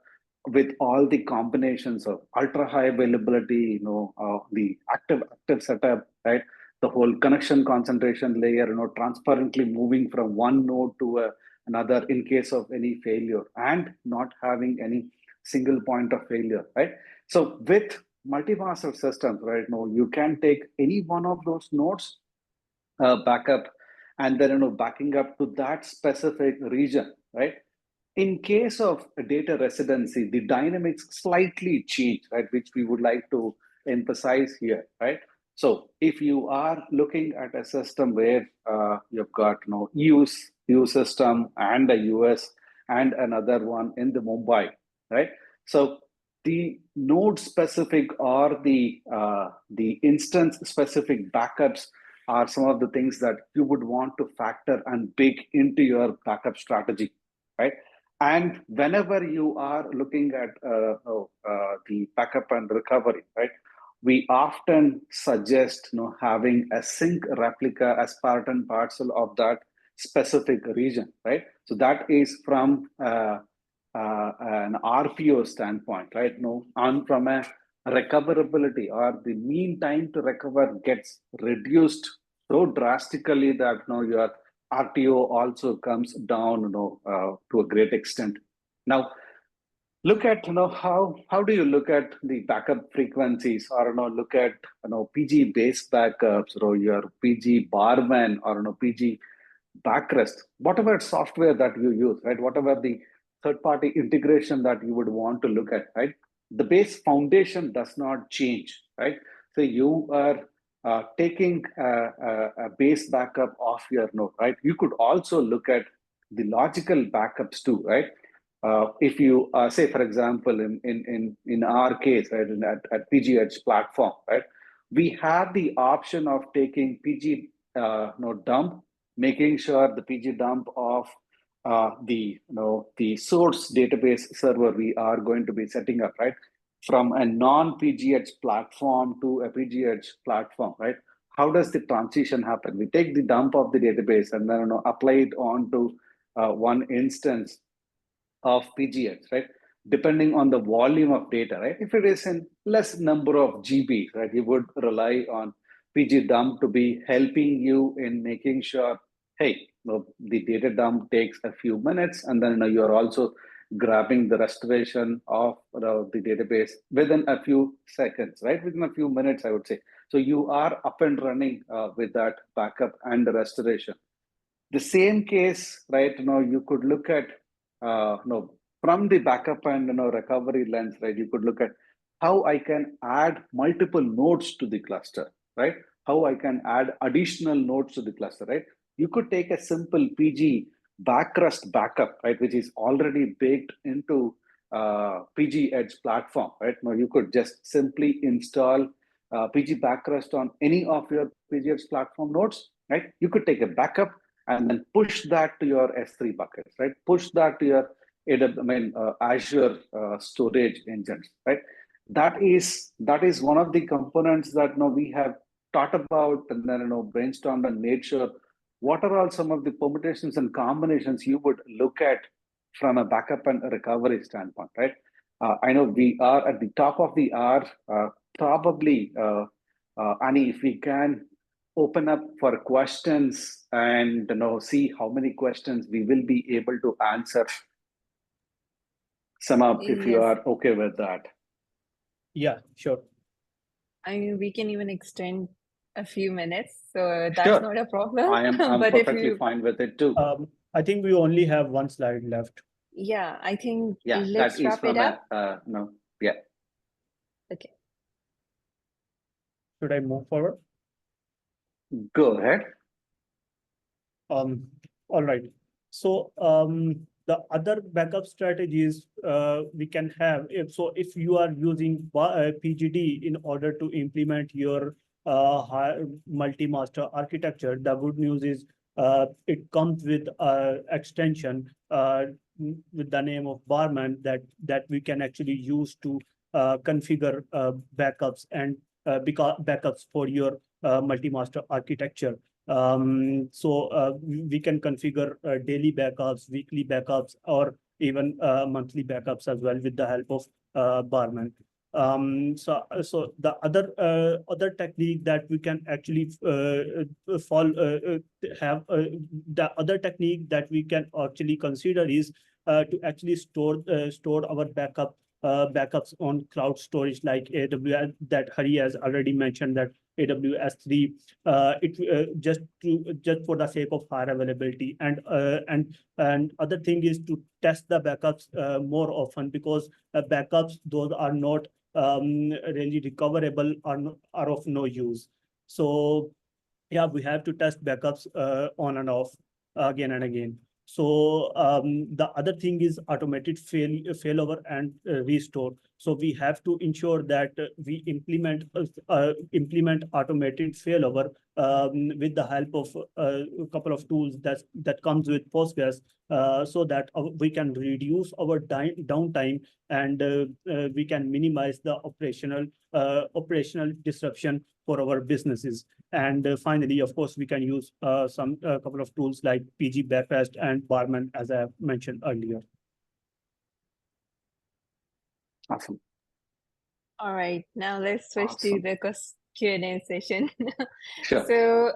with all the combinations of ultra high availability, the active setup, right? The whole connection concentration layer, transparently moving from one node to another in case of any failure, and not having any single point of failure, right? So with multi-master systems, right now, you can take any one of those nodes backup, and then backing up to that specific region, right? In case of data residency, the dynamics slightly change, right? Which we would like to emphasize here, right? So if you are looking at a system where you've got EU system and a US and another one in the Mumbai, right? So the node specific or the instance specific backups are some of the things that you would want to factor and bake into your backup strategy, right? And whenever you are looking at the backup and recovery, right, we often suggest having a sync replica as part and parcel of that specific region, right? So that is from an RPO standpoint, right? And from a recoverability or the mean time to recover gets reduced so drastically that your RTO also comes down, to a great extent. Now, look at how do you look at the backup frequencies, or look at PG base backups, or your PG barman, or PG backrest, whatever software that you use, right? Whatever the third-party integration that you would want to look at, right? The base foundation does not change, right? So you are taking a base backup of your node, right? You could also look at the logical backups too, right? If you say, for example, in our case, right, at pgEdge platform, right, we have the option of taking PG dump, making sure the PG dump of the source database server we are going to be setting up, right, from a non-pgEdge platform to a pgEdge platform, right? How does the transition happen? We take the dump of the database and then apply it onto one instance of pgEdge, right? Depending on the volume of data, right? If it is in less number of GB, right, you would rely on PG dump to be helping you in making sure, hey, the data dump takes a few minutes, and then you're also grabbing the restoration of the database within a few seconds, right? Within a few minutes, I would say. So you are up and running with that backup and the restoration. The same case, right? You could look at from the backup and recovery lens, right? You could look at how I can add multiple nodes to the cluster, right? How I can add additional nodes to the cluster, right? You could take a simple PG backrest backup, right, which is already baked into pgEdge platform, right? Now you could just simply install PG backrest on any of your pgEdge platform nodes, right? You could take a backup and then push that to your S3 buckets, right? Push that to your Azure storage engines, right? That is one of the components that we have thought about and then brainstormed and made sure what are all some of the permutations and combinations you would look at from a backup and a recovery standpoint, right? I know we are at the top of the hour. Probably, Annie, if we can open up for questions and see how many questions we will be able to answer. Semab, if you are okay with that. Yeah, sure. I mean, we can even extend a few minutes, so that's Sure. not a problem. I'm But perfectly fine with it too. I think we only have one slide left. Yeah, I think that let's is wrap it up. Yeah. Okay. Should I move forward? Go ahead. All right. So the other backup strategies we can have, if you are using PGD in order to implement your multi-master architecture, the good news is it comes with extension with the name of Barman that we can actually use to configure backups and backups for your multi-master architecture. So we can configure daily backups, weekly backups, or even monthly backups as well with the help of Barman. So the other technique that we can actually the other technique that we can actually consider is to actually store our backups on cloud storage like AWS that Hari has already mentioned, that AWS 3 just for the sake of higher availability, and other thing is to test the backups more often, because backups, those are not really recoverable are of no use. So yeah, we have to test backups on and off again and again. So the other thing is automated failover and restore. So we have to ensure that we implement automated failover with the help of a couple of tools that comes with Postgres, so that we can reduce our downtime, and we can minimize the operational disruption for our businesses. And finally, of course, we can use a couple of tools like PG Backrest and Barman, as I have mentioned earlier. Awesome. All right, now let's switch to Awesome. the Q&A session. Sure. So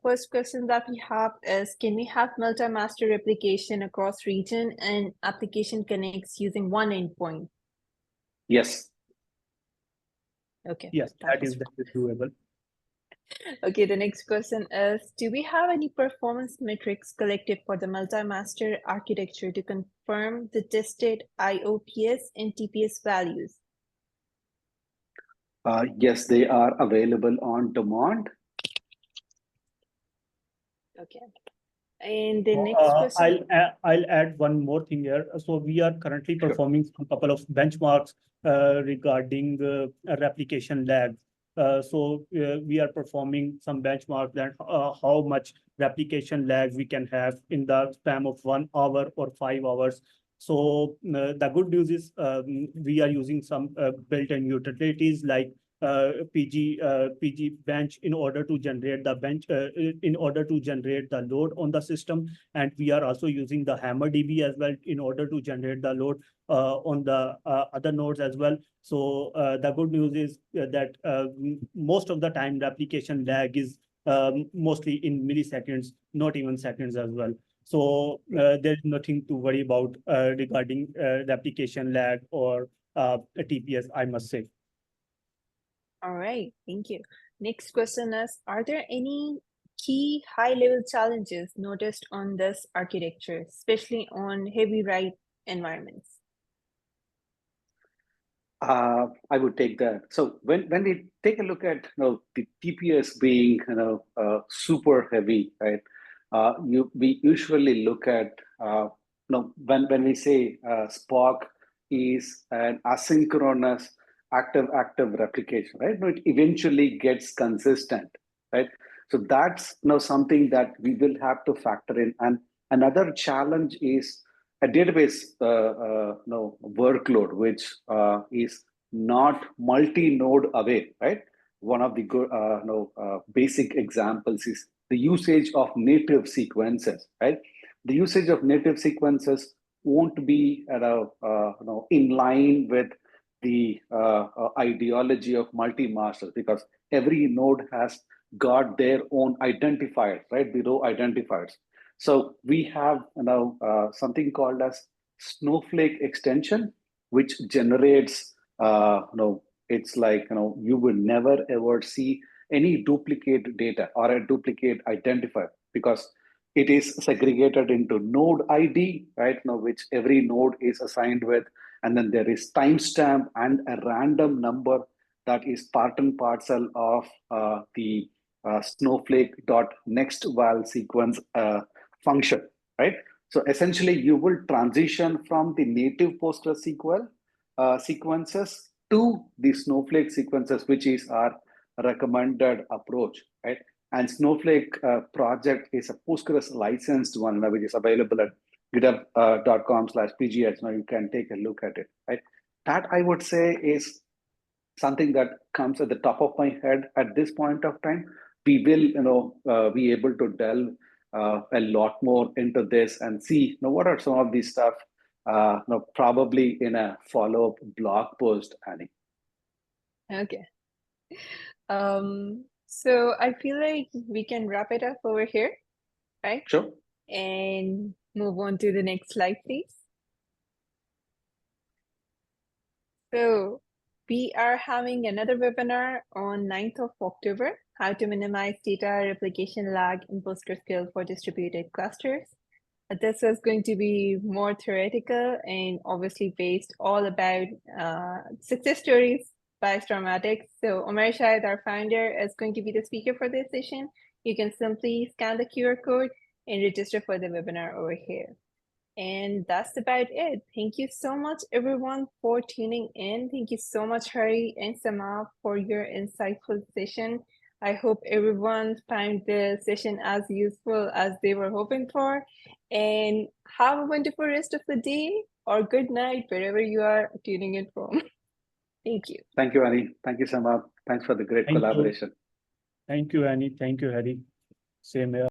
first question that we have is, can we have multi-master replication across region and application connects using one endpoint? Yes. Okay. Yes, that is doable. Okay, the next question is, do we have any performance metrics collected for the multi-master architecture to confirm the tested IOPS and TPS values? Yes, they are available on demand. Okay. And the next question. I'll add one more thing here. So we are currently performing a couple of benchmarks regarding replication lag. So we are performing some benchmarks that how much replication lag we can have in the span of 1 hour or 5 hours. So the good news is we are using some built-in utilities like PG bench in order to generate the load on the system, and we are also using the Hammer DB as well in order to generate the load on the other nodes as well. So the good news is that most of the time replication lag is mostly in milliseconds, not even seconds as well. So there's nothing to worry about regarding replication lag or TPS, I must say. All right, thank you. Next question is, are there any key high-level challenges noticed on this architecture, especially on heavy write environments? I would take that. So when we take a look at the TPS being super heavy, right? We usually look at when we say Spark is an asynchronous active replication, right? But it eventually gets consistent, right? So that's something that we will have to factor in. And another challenge is a database workload, which is not multi-node away, right? One of the good basic examples is the usage of native sequences, right? The usage of native sequences won't be in line with the ideology of multi-masters, because every node has got their own identifiers, right? The row identifiers. So we have something called as Snowflake extension, which generates it's like you will never ever see any duplicate data or a duplicate identifier, because it is segregated into node ID, right? Now, which every node is assigned with, and then there is timestamp and a random number that is part and parcel of the snowflake.nextVal sequence function, right? So essentially, you will transition from the native PostgreSQL sequences to the Snowflake sequences, which is our recommended approach, right? And Snowflake project is a Postgres licensed one, which is available at github.com/pgEdge. Now you can take a look at it, right? That I would say is something that comes at the top of my head at this point of time. We will, be able to delve a lot more into this and see what are some of these stuff, probably in a follow-up blog post, Annie. Okay. So I feel like we can wrap it up over here, right? Sure. And move on to the next slide, please. So we are having another webinar on 9th of October, how to minimize data replication lag in PostgreSQL for distributed clusters. This was going to be more theoretical and obviously based all about success stories by Stormatics. So Umar Shahid, our founder, is going to be the speaker for this session. You can simply scan the QR code and register for the webinar over here. And that's about it. Thank you so much, everyone, for tuning in. Thank you so much, Hari and Semab, for your insightful session. I hope everyone found the session as useful as they were hoping for. And have a wonderful rest of the day or good night, wherever you are tuning in from. Thank you. Thank you, Annie. Thank you, Semab. Thanks for the great Thank you. collaboration. Thank you, Annie. Thank you, Hari. Same here.